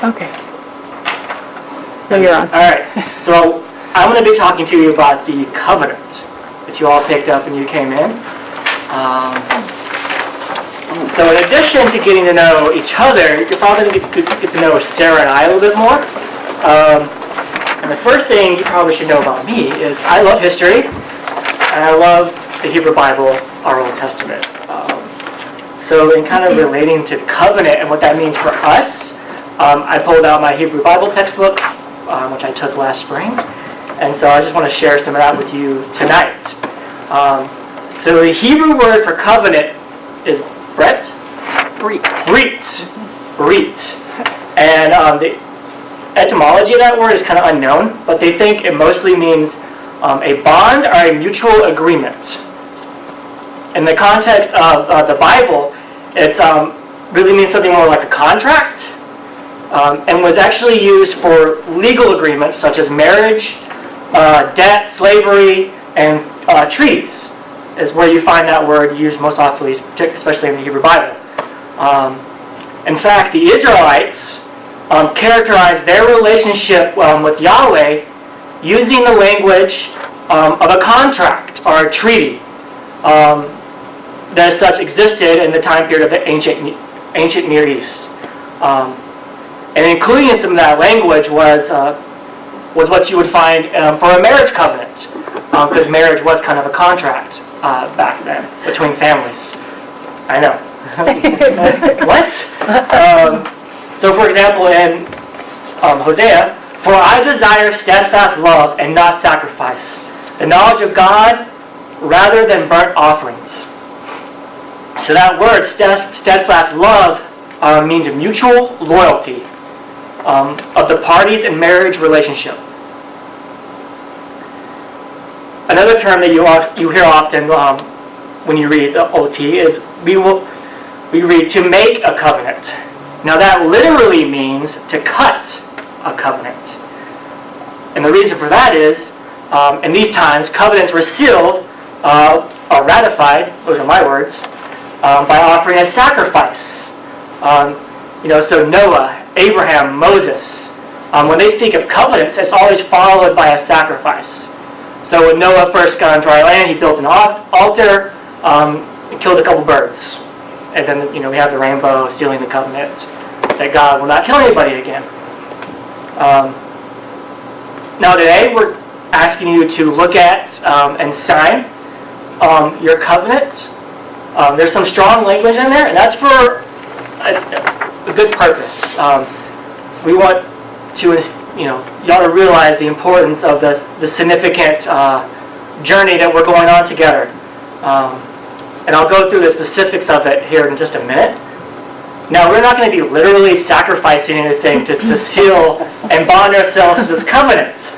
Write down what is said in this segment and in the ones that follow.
Okay. No, you're on. All right. So I'm going to be talking to you about the covenant that you all picked up when you came in. So in addition to getting to know each other, you're probably going to get to know Sarah and I a little bit more. And the first thing you probably should know about me is I love history, and I love the Hebrew Bible, our Old Testament. So in kind of relating to covenant and what that means for us, I pulled out my Hebrew Bible textbook, which I took last spring. And so I just want to share some of that with you tonight. So the Hebrew word for covenant is Brit. And the etymology of that word is kind of unknown, but they think it mostly means a bond or a mutual agreement. In the context of the Bible, it really means something more like a contract, and was actually used for legal agreements such as marriage, debt, slavery, and treaties, is where you find that word used most often, especially in the Hebrew Bible. In fact, the Israelites characterized their relationship with Yahweh using the language of a contract or a treaty that as such existed in the time period of the ancient Near East. And including in some of that language was what you would find for a marriage covenant, because marriage was kind of a contract back then between families. I know. What? So for example, in Hosea, "For I desire steadfast love and not sacrifice, the knowledge of God rather than burnt offerings." So that word, steadfast love, means a mutual loyalty of the parties in marriage relationship. Another term that you hear often when you read the OT is we read to make a covenant. Now that literally means to cut a covenant. And the reason for that is, in these times, covenants were sealed or ratified, those are my words, by offering a sacrifice. So Noah, Abraham, Moses, when they speak of covenants, it's always followed by a sacrifice. So when Noah first got on dry land, he built an altar and killed a couple birds. And then, we have the rainbow sealing the covenant that God will not kill anybody again. Now today, we're asking you to look at and sign your covenant. There's some strong language in there, and that's for a good purpose. We want to, y'all to realize the importance of the significant journey that we're going on together. And I'll go through the specifics of it here in just a minute. Now, we're not going to be literally sacrificing anything to seal and bond ourselves to this covenant.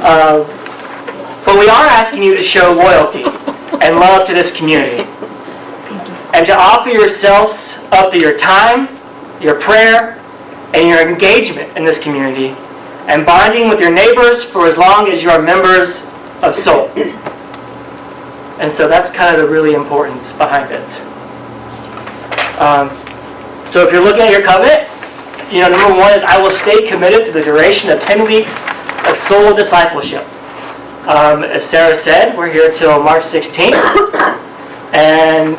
But we are asking you to show loyalty and love to this community, and to offer yourselves up to your time, your prayer, and your engagement in this community, and bonding with your neighbors for as long as you are members of SoL. And so that's kind of the really importance behind it. So if you're looking at your covenant, number one is I will stay committed to the duration of 10 weeks of SoL discipleship. As Sarah said, we're here till March 16th, and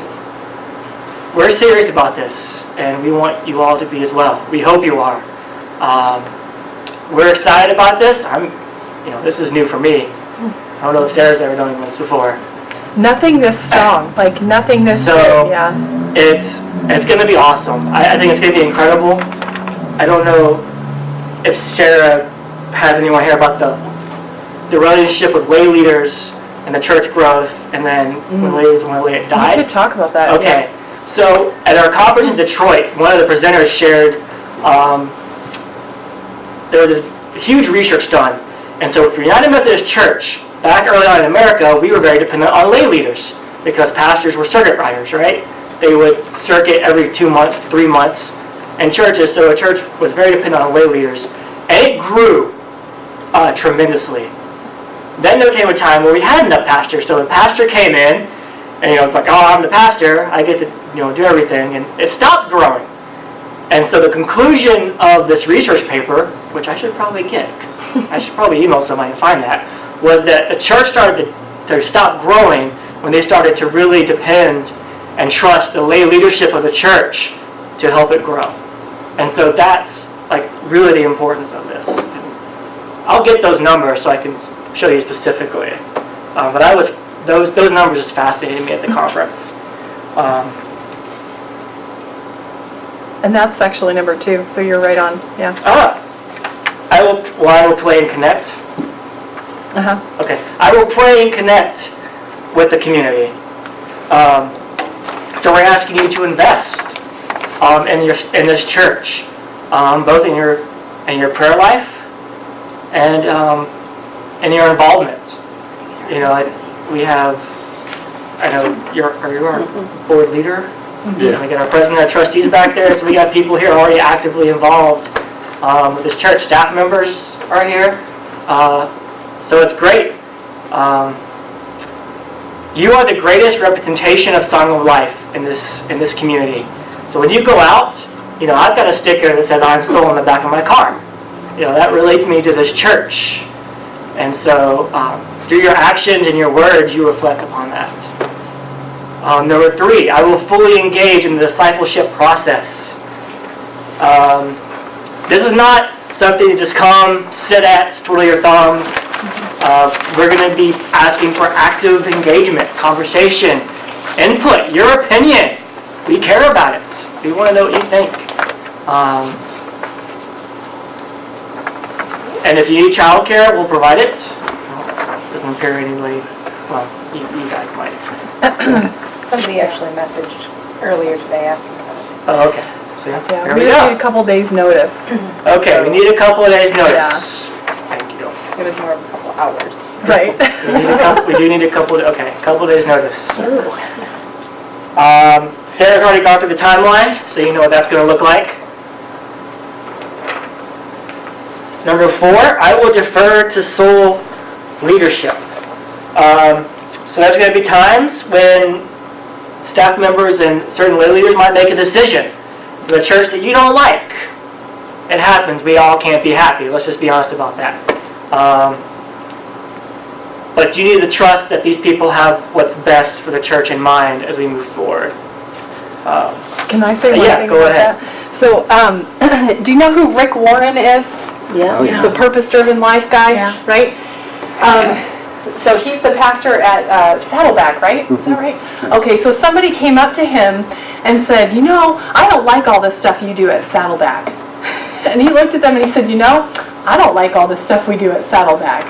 we're serious about this, and we want you all to be as well. We hope you are. We're excited about this. This is new for me. I don't know if Sarah's ever done this before. Nothing this strong, nothing this good, yeah. It's going to be awesome. I think it's going to be incredible. I don't know if Sarah has anyone here about the relationship with lay leaders and the church growth, and then when Leah died. You could talk about that. Okay. Yeah. So at our conference in Detroit, one of the presenters shared there was this huge research done. And so for United Methodist Church, back early on in America, we were very dependent on lay leaders because pastors were circuit riders, right? They would circuit every 2 months, 3 months in churches, so a church was very dependent on lay leaders. And it grew tremendously. Then there came a time where we had enough pastors, so the pastor came in, and it's like, oh, I'm the pastor, I get to do everything, and it stopped growing. And so the conclusion of this research paper, which I should probably get, because I should probably email somebody and find that, was that the church started to stop growing when they started to really depend and trust the lay leadership of the church to help it grow. And so that's like really the importance of this. I'll get those numbers so I can show you specifically. But those numbers just fascinated me at the conference. And that's actually number 2, so you're right on, yeah. I will pray and connect. Okay. I will pray and connect with the community. So we're asking you to invest in this church, both in your prayer life and in your involvement. You know, we have. I know you're our board leader. Yeah. We got our president, our trustees back there, so we got people here already actively involved with this church. Staff members are here, so it's great. You are the greatest representation of Song of Life in this community. So when you go out, you know, I've got a sticker that says "I'm SoL" on the back of my car. You know, that relates me to this church, and so through your actions and your words, you reflect upon that. Number 3, I will fully engage in the discipleship process. This is not something to just come, sit at, twiddle your thumbs. We're going to be asking for active engagement, conversation, input, your opinion. We care about it. We want to know what you think. And if you need childcare, we'll provide it. Doesn't appear anybody. Well, you guys might. Somebody actually messaged earlier today asking about it. Oh, okay. So Yeah, here we we just need go. a couple days notice. Okay, we need a couple of days notice. Thank you. It was more of a couple hours. Right. We do need a couple of days notice. Sarah's already gone through the timeline, so you know what that's going to look like. Number 4, I will defer to SoL leadership. So there's going to be times when staff members and certain lay leaders might make a decision for the church that you don't like. It happens. We all can't be happy. Let's just be honest about that. But you need to trust that these people have what's best for the church in mind as we move forward. Can I say one yeah, thing go about ahead. that? So, do you know who Rick Warren is? Yeah. Oh, yeah. The purpose-driven life guy, Yeah. right? So he's the pastor at Saddleback, right? Is that right? Okay, so somebody came up to him and said, you know, I don't like all this stuff you do at Saddleback. And he looked at them and he said, you know, I don't like all this stuff we do at Saddleback.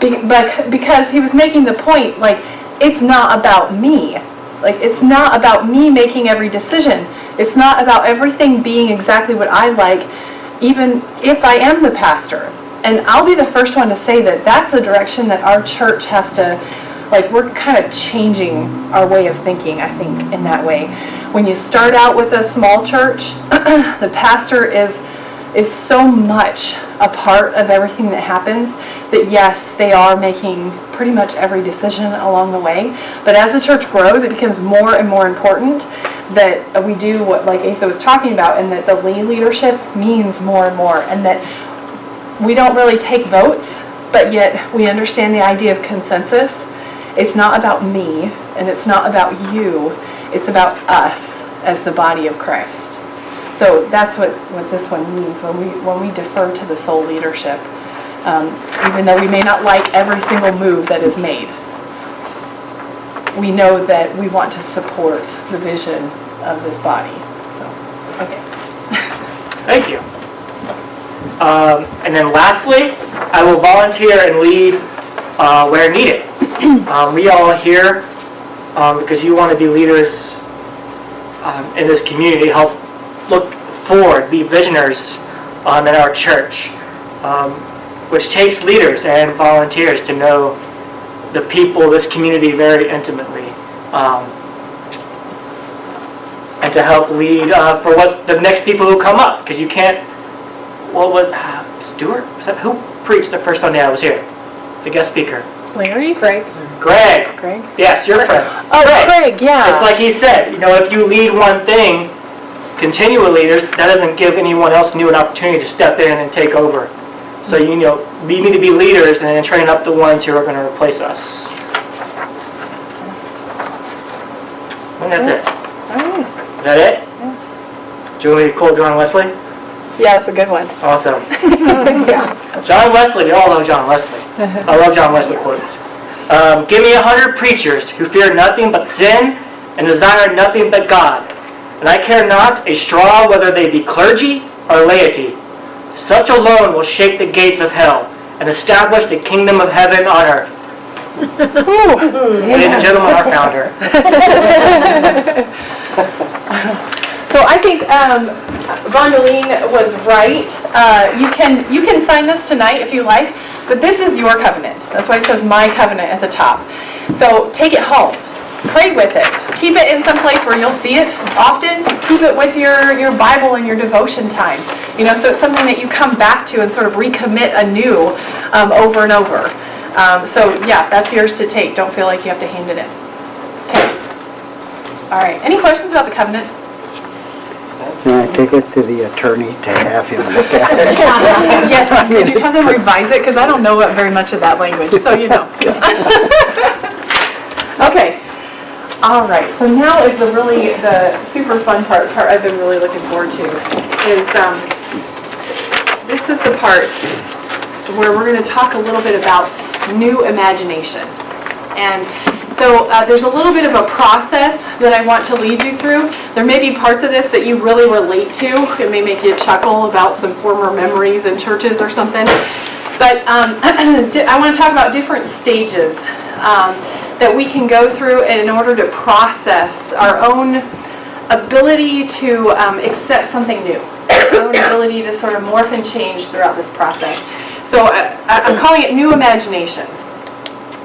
But because he was making the point, like, it's not about me. Like, it's not about me making every decision. It's not about everything being exactly what I like, even if I am the pastor. And I'll be the first one to say that that's the direction that our church has to, like, we're kind of changing our way of thinking, I think, in that way. When you start out with a small church, the pastor is so much a part of everything that happens that, yes, they are making pretty much every decision along the way. But as the church grows, it becomes more and more important that we do what, like Asa was talking about, and that the lay leadership means more and more, and that we don't really take votes, but yet we understand the idea of consensus. It's not about me, and it's not about you. It's about us as the body of Christ. So that's what this one means when we defer to the SoL leadership, even though we may not like every single move that is made. We know that we want to support the vision of this body. So, okay. Thank you. And then lastly, I will volunteer and lead where needed. We all are here because you want to be leaders in this community, help look forward, be visionaries in our church, which takes leaders and volunteers to know the people, this community very intimately, and to help lead for what's the next people who come up, because you can't. What was Stuart? Was that who preached the first Sunday I was here? The guest speaker. Larry? Greg. Greg. Greg? Yes, your friend. Oh, Greg, yeah. It's like he said, you know, if you lead one thing continually, that doesn't give anyone else new an opportunity to step in and take over. So, we need to be leaders and then train up the ones who are going to replace us. And that's it. Is that it? Do you want me to quote John Wesley? Yeah, that's a good one. Awesome. John Wesley, we all know John Wesley. I love John Wesley quotes. Give me 100 preachers who fear nothing but sin and desire nothing but God. And I care not a straw whether they be clergy or laity. Such alone will shake the gates of hell and establish the kingdom of heaven on earth. Ladies and gentlemen, our founder. So I think Vondaline was right. You can sign this tonight if you like, but this is your covenant. That's why it says my covenant at the top. So take it home. Pray with it. Keep it in some place where you'll see it often. Keep it with your Bible and your devotion time. So it's something that you come back to and sort of recommit anew over and over. So yeah, that's yours to take. Don't feel like you have to hand it in. Okay. All right. Any questions about the covenant? Can I take it to the attorney to have him look at it? Yes. Could you have them revise it? Because I don't know very much of that language, so Okay. All right. So now is the super fun part I've been really looking forward to is this is the part where we're going to talk a little bit about new imagination. And so there's a little bit of a process that I want to lead you through. There may be parts of this that you really relate to. It may make you chuckle about some former memories in churches or something. But I want to talk about different stages that we can go through in order to process our own ability to accept something new, our own ability to sort of morph and change throughout this process. So I'm calling it new imagination.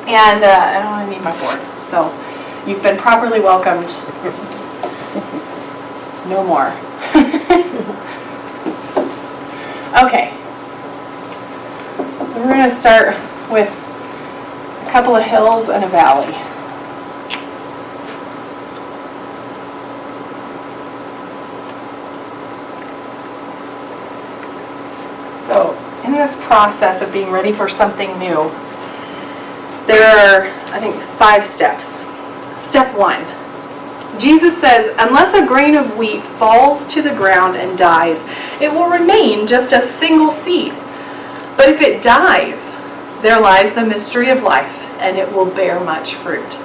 And I don't need my board. So you've been properly welcomed. No more. Okay. We're going to start with a couple of hills and a valley. So in this process of being ready for something new, there are, I think, 5 steps. Step 1. Jesus says, unless a grain of wheat falls to the ground and dies, it will remain just a single seed. But if it dies, there lies the mystery of life, and it will bear much fruit.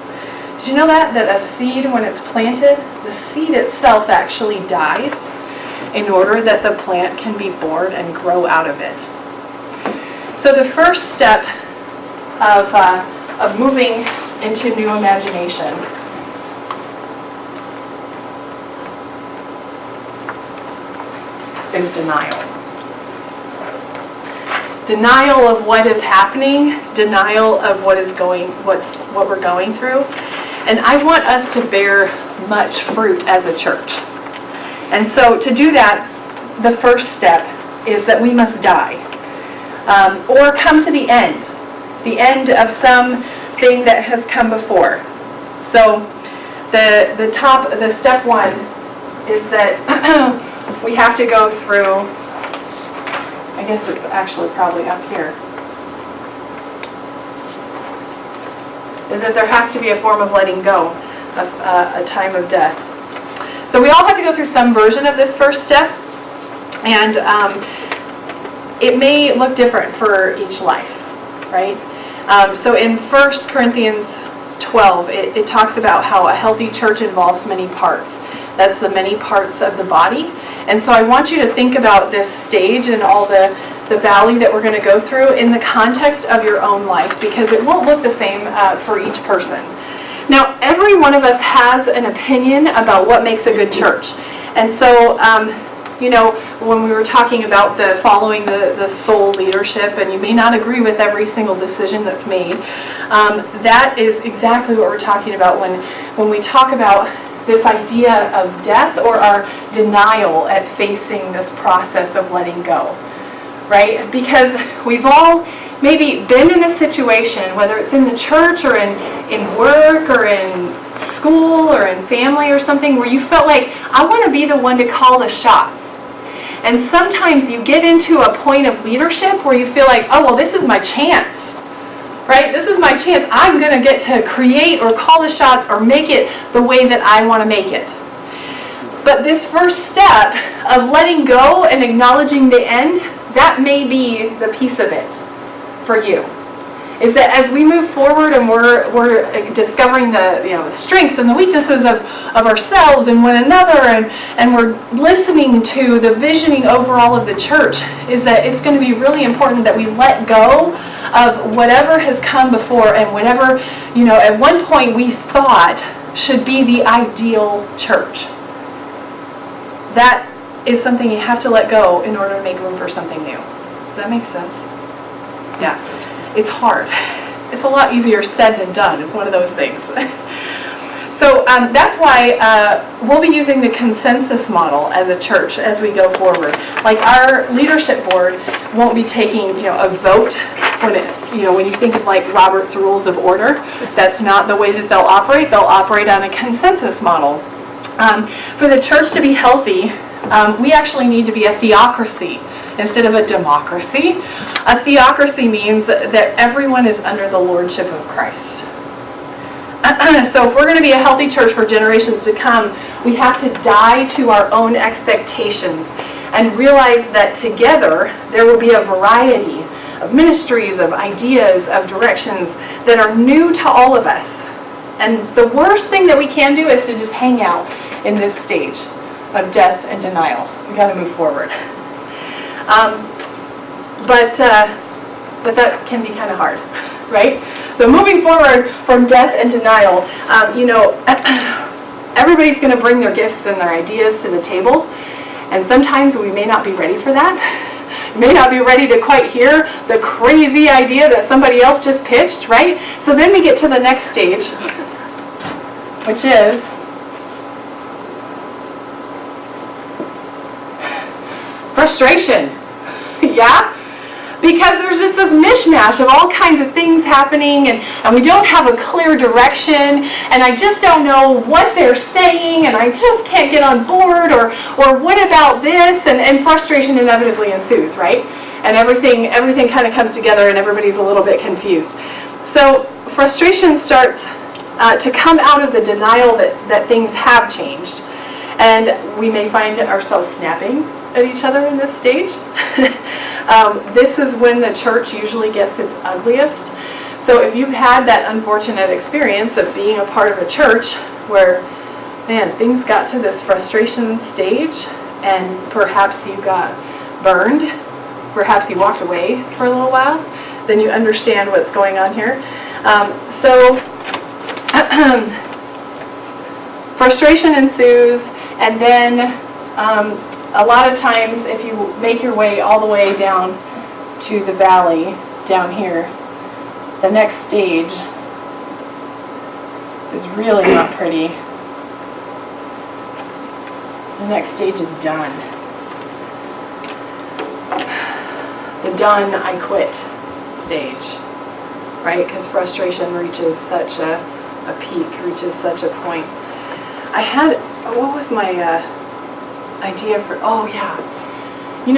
Did you know that a seed, when it's planted, the seed itself actually dies in order that the plant can be born and grow out of it? So the first step of moving into new imagination is denial. Denial of what is happening, denial of what we're going through. And I want us to bear much fruit as a church. And so to do that, the first step is that we must die. Or come to the end of something that has come before. So the step 1 is that we have to go through, I guess it's actually probably up here, is that there has to be a form of letting go of a time of death. So we all have to go through some version of this first step, and it may look different for each life, right? So in 1 Corinthians 12, it talks about how a healthy church involves many parts. That's the many parts of the body. And so I want you to think about this stage and all the valley that we're going to go through in the context of your own life, because it won't look the same for each person. Now, every one of us has an opinion about what makes a good church. And so, when we were talking about following the SoL leadership, and you may not agree with every single decision that's made, that is exactly what we're talking about when we talk about this idea of death or our denial at facing this process of letting go, right? Because we've all, maybe been in a situation, whether it's in the church or in work or in school or in family or something, where you felt like, I want to be the one to call the shots. And sometimes you get into a point of leadership where you feel like, oh, well, this is my chance, right? This is my chance. I'm going to get to create or call the shots or make it the way that I want to make it. But this first step of letting go and acknowledging the end, that may be the piece of it for you. Is that as we move forward and we're discovering the strengths and the weaknesses of ourselves and one another, and we're listening to the visioning overall of the church, is that it's going to be really important that we let go of whatever has come before and whatever, at one point we thought should be the ideal church. That is something you have to let go in order to make room for something new. Does that make sense? Yeah. It's hard. It's a lot easier said than done. It's one of those things. So that's why we'll be using the consensus model as a church as we go forward. Like our leadership board won't be taking a vote when you think of like Robert's Rules of Order. That's not the way that they'll operate. They'll operate on a consensus model. For the church to be healthy, we actually need to be a theocracy instead of a democracy. A theocracy means that everyone is under the lordship of Christ. So if we're going to be a healthy church for generations to come, we have to die to our own expectations and realize that together there will be a variety of ministries, of ideas, of directions that are new to all of us. And the worst thing that we can do is to just hang out in this stage of death and denial. We've got to move forward. But that can be kind of hard, right? So moving forward from death and denial, everybody's going to bring their gifts and their ideas to the table, and sometimes we may not be ready for that. We may not be ready to quite hear the crazy idea that somebody else just pitched, right? So then we get to the next stage, which is frustration. Yeah? Because there's just this mishmash of all kinds of things happening, and we don't have a clear direction, and I just don't know what they're saying, and I just can't get on board, or what about this, and frustration inevitably ensues, right? And everything kind of comes together, and everybody's a little bit confused. So frustration starts to come out of the denial that things have changed, and we may find ourselves snapping at each other in this stage. This is when the church usually gets its ugliest. So if you've had that unfortunate experience of being a part of a church where, man, things got to this frustration stage and perhaps you got burned, perhaps you walked away for a little while, then you understand what's going on here. Frustration ensues, and then a lot of times, if you make your way all the way down to the valley, down here, the next stage is really not pretty. The next stage is done. The done, I quit stage, right? Because frustration reaches such a peak, reaches such a point. What was my idea for,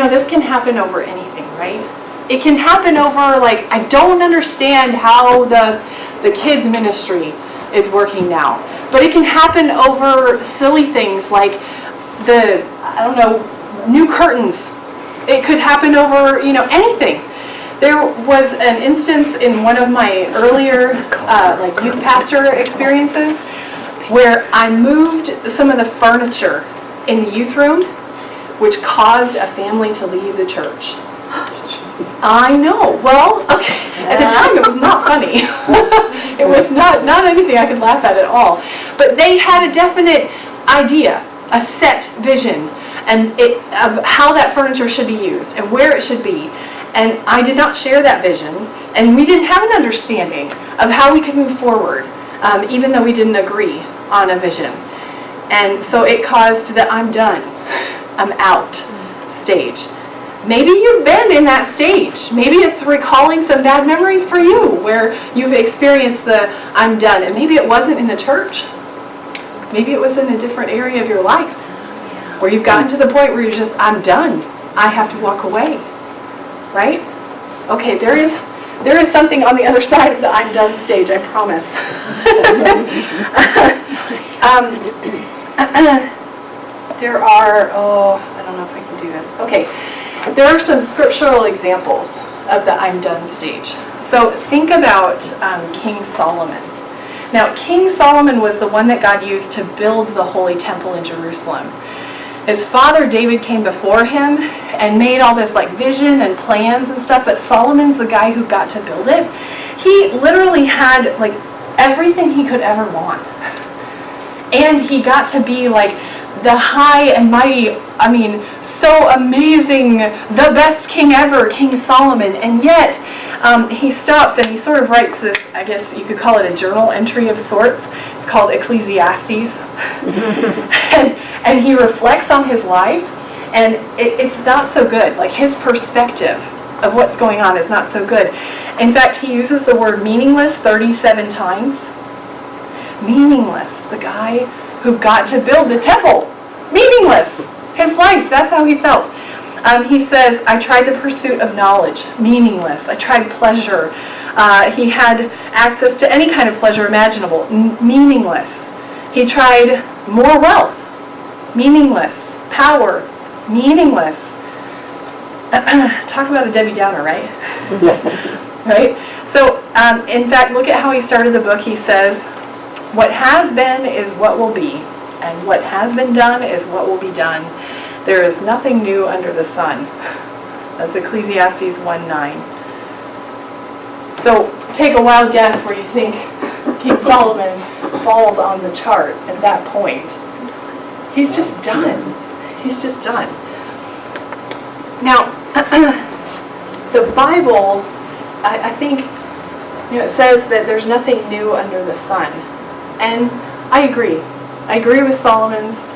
this can happen over anything, right? It can happen over, like, I don't understand how the kids ministry is working now, but it can happen over silly things like new curtains. It could happen over, anything. There was an instance in one of my earlier youth pastor experiences where I moved some of the furniture in the youth room, which caused a family to leave the church. I know. Well, okay. At the time, it was not funny. It was not anything I could laugh at all. But they had a definite idea, a set vision, of how that furniture should be used and where it should be. And I did not share that vision, and we didn't have an understanding of how we could move forward, even though we didn't agree on a vision. And so it caused the I'm done, I'm out stage. Maybe you've been in that stage. Maybe it's recalling some bad memories for you where you've experienced the I'm done. And maybe it wasn't in the church. Maybe it was in a different area of your life where you've gotten to the point where you're just, I'm done. I have to walk away. Right? Okay, there is something on the other side of the I'm done stage, I promise. There are, I don't know if I can do this. Okay, there are some scriptural examples of the I'm done stage. So think about King Solomon. Now, King Solomon was the one that God used to build the Holy Temple in Jerusalem. His father David came before him and made all this like vision and plans and stuff, but Solomon's the guy who got to build it. He literally had like everything he could ever want. And he got to be like the high and mighty, I mean, so amazing, the best king ever, King Solomon. And yet, he stops and he sort of writes this, I guess you could call it a journal entry of sorts. It's called Ecclesiastes. and he reflects on his life, and it's not so good. Like, his perspective of what's going on is not so good. In fact, he uses the word meaningless 37 times. Meaningless, the guy who got to build the temple. Meaningless. His life, that's how he felt. He says, I tried the pursuit of knowledge. Meaningless. I tried pleasure. He had access to any kind of pleasure imaginable. Meaningless. He tried more wealth. Meaningless. Power. Meaningless. Talk about a Debbie Downer, right? Right? So, in fact, look at how he started the book. He says, what has been is what will be, and what has been done is what will be done. There is nothing new under the sun. That's Ecclesiastes 1:9. So take a wild guess where you think King Solomon falls on the chart at that point. He's just done. He's just done. Now, the Bible, I think, it says that there's nothing new under the sun. And I agree. I agree with Solomon's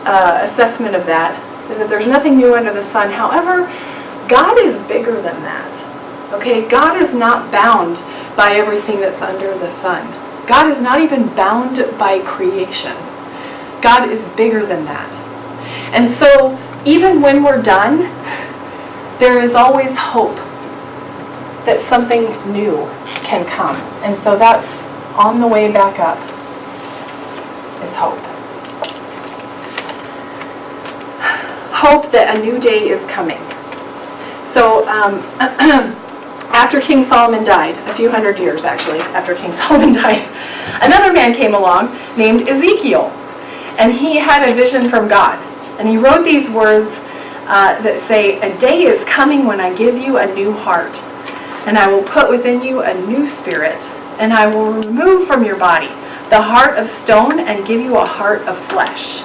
assessment of that, is that there's nothing new under the sun. However, God is bigger than that. Okay? God is not bound by everything that's under the sun. God is not even bound by creation. God is bigger than that. And so, even when we're done, there is always hope that something new can come. And so that's on the way back up. Is hope. Hope that a new day is coming. So after King Solomon died, a few hundred years actually after King Solomon died, another man came along named Ezekiel. And he had a vision from God. And he wrote these words that say, a day is coming when I give you a new heart. And I will put within you a new spirit. And I will remove from your body the heart of stone and give you a heart of flesh.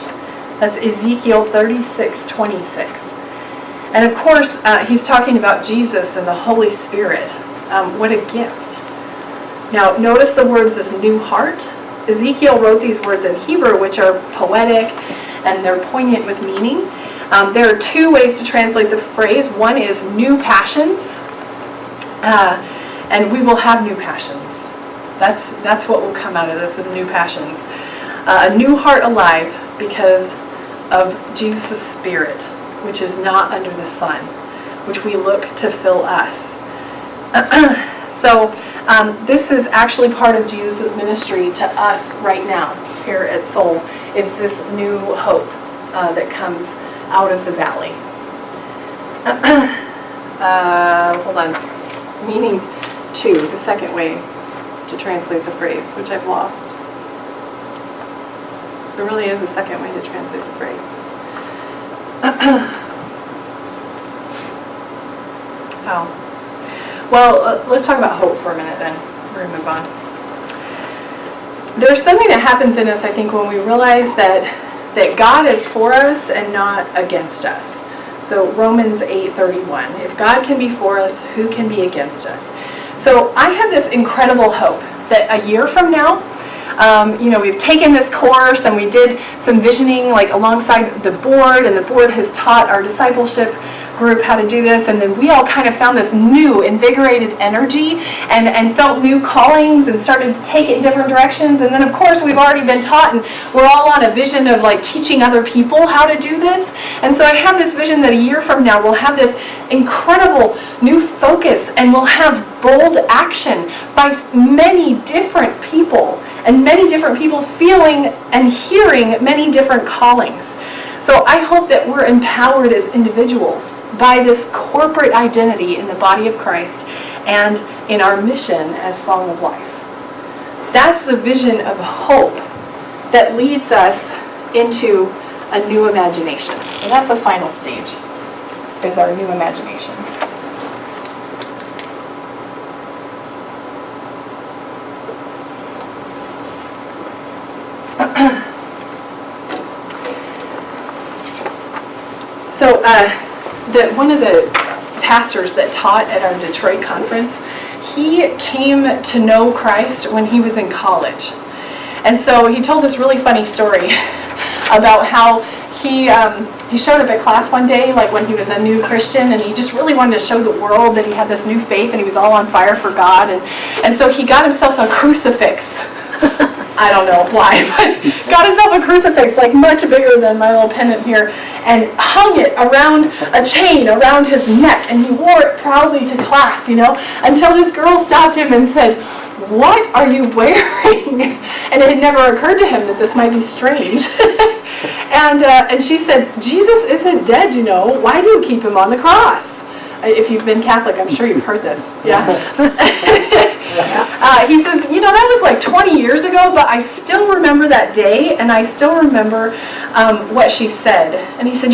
That's Ezekiel 36:26. And of course, he's talking about Jesus and the Holy Spirit. What a gift. Now, notice the words, this new heart. Ezekiel wrote these words in Hebrew, which are poetic and they're poignant with meaning. There are two ways to translate the phrase. One is new passions, and we will have new passions. That's what will come out of this, is new passions. A new heart alive because of Jesus' Spirit, which is not under the sun, which we look to fill us. So this is actually part of Jesus' ministry to us right now here at SoL, is this new hope that comes out of the valley. Hold on. Meaning two, the second way to translate the phrase, which I've lost. There really is a second way to translate the phrase. Oh. Well, let's talk about hope for a minute then. We're going to move on. There's something that happens in us, I think, when we realize that God is for us and not against us. So Romans 8:31. If God can be for us, who can be against us? So I have this incredible hope that a year from now, we've taken this course and we did some visioning like alongside the board, and the board has taught our discipleship group how to do this, and then we all kind of found this new invigorated energy and felt new callings and started to take it in different directions. And then of course we've already been taught, and we're all on a vision of like teaching other people how to do this. And so I have this vision that a year from now we'll have this incredible new focus, and we'll have bold action by many different people, and many different people feeling and hearing many different callings. So I hope that we're empowered as individuals by this corporate identity in the body of Christ and in our mission as Song of Life. That's the vision of hope that leads us into a new imagination. And that's the final stage, is our new imagination. So one of the pastors that taught at our Detroit conference, he came to know Christ when he was in college. And so he told this really funny story about how he showed up at class one day, like when he was a new Christian, and he just really wanted to show the world that he had this new faith and he was all on fire for God. And so he got himself a crucifix. I don't know why, but got himself a crucifix like much bigger than my little pendant here, and hung it around a chain around his neck, and he wore it proudly to class, until this girl stopped him and said, "What are you wearing?" And it had never occurred to him that this might be strange. And she said, "Jesus isn't dead, Why do you keep him on the cross?" If you've been Catholic, I'm sure you've heard this. Yes. He said, that was like 20 years ago, but I still remember that day, and I still remember what she said. And he said,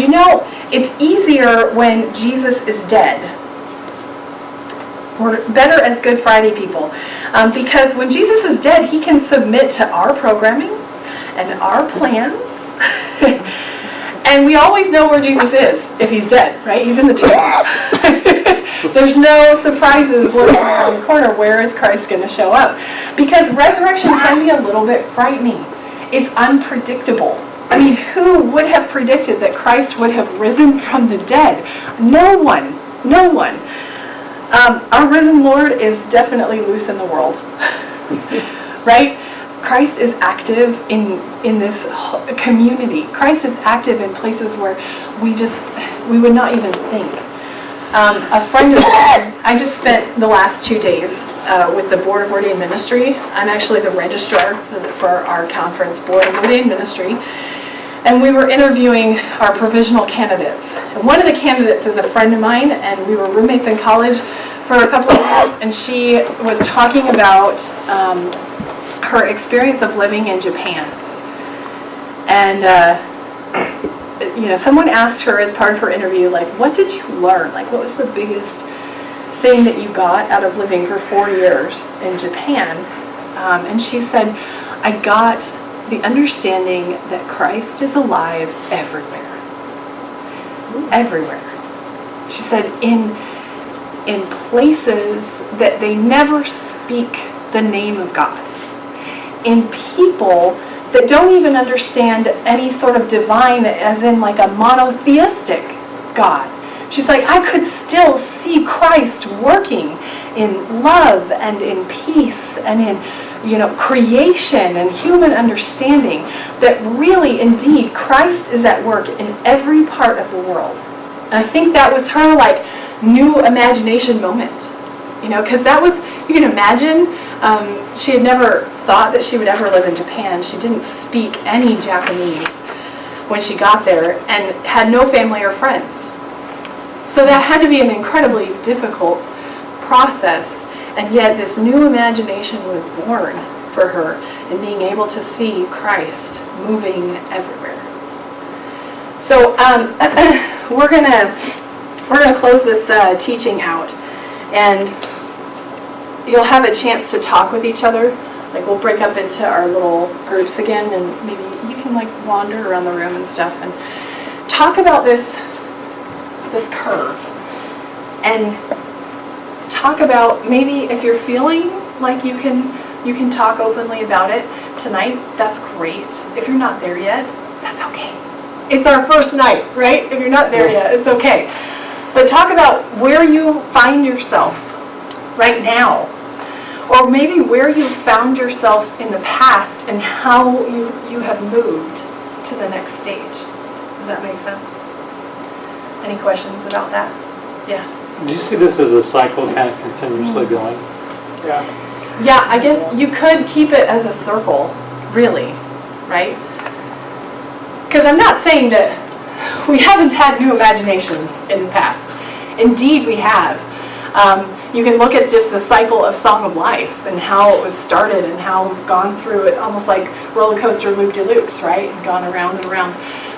it's easier when Jesus is dead. We're better as Good Friday people. Because when Jesus is dead, he can submit to our programming and our plans. And we always know where Jesus is if he's dead, right? He's in the tomb. There's no surprises lurking around the corner. Where is Christ going to show up? Because resurrection can be a little bit frightening. It's unpredictable. I mean, who would have predicted that Christ would have risen from the dead? No one. No one. Our risen Lord is definitely loose in the world. Right? Christ is active in this community. Christ is active in places where we would not even think. A friend of mine, I just spent the last 2 days with the Board of Ordained Ministry. I'm actually the registrar for our conference, Board of Ordained Ministry. And we were interviewing our provisional candidates. And one of the candidates is a friend of mine, and we were roommates in college for a couple of years, and she was talking about her experience of living in Japan. And someone asked her as part of her interview, like, what did you learn? Like, what was the biggest thing that you got out of living for 4 years in Japan? And she said, I got the understanding that Christ is alive everywhere. Everywhere. She said, in places that they never speak the name of God. In people that don't even understand any sort of divine, as in like a monotheistic God. She's like, I could still see Christ working in love and in peace and in, creation and human understanding, that really, indeed, Christ is at work in every part of the world. And I think that was her, like, new imagination moment. Because that was, you can imagine, she had never thought that she would ever live in Japan. She didn't speak any Japanese when she got there and had no family or friends. So that had to be an incredibly difficult process, and yet this new imagination was born for her in being able to see Christ moving everywhere. So we're gonna close this teaching out, and you'll have a chance to talk with each other. Like, we'll break up into our little groups again, and maybe you can like wander around the room and stuff and talk about this curve, and talk about, maybe if you're feeling like you can talk openly about it tonight, that's great. If you're not there yet, that's okay. It's our first night, right? If you're not there yet, it's okay. But talk about where you find yourself right now. Or maybe where you found yourself in the past and how you have moved to the next stage. Does that make sense? Any questions about that? Yeah. Do you see this as a cycle kind of continuously going? Yeah. Yeah, I guess you could keep it as a circle, really, right? Because I'm not saying that we haven't had new imagination in the past. Indeed, we have. You can look at just the cycle of Song of Life and how it was started and how we've gone through it, almost like roller coaster loop-de-loops, right? And gone around and around.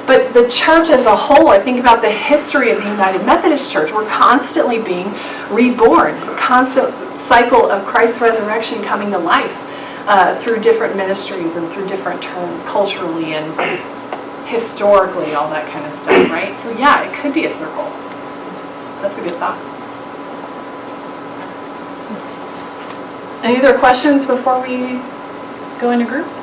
But the church as a whole, I think about the history of the United Methodist Church, we're constantly being reborn. A constant cycle of Christ's resurrection coming to life through different ministries and through different turns culturally and historically, all that kind of stuff, right? So yeah, it could be a circle. That's a good thought. Any other questions before we go into groups?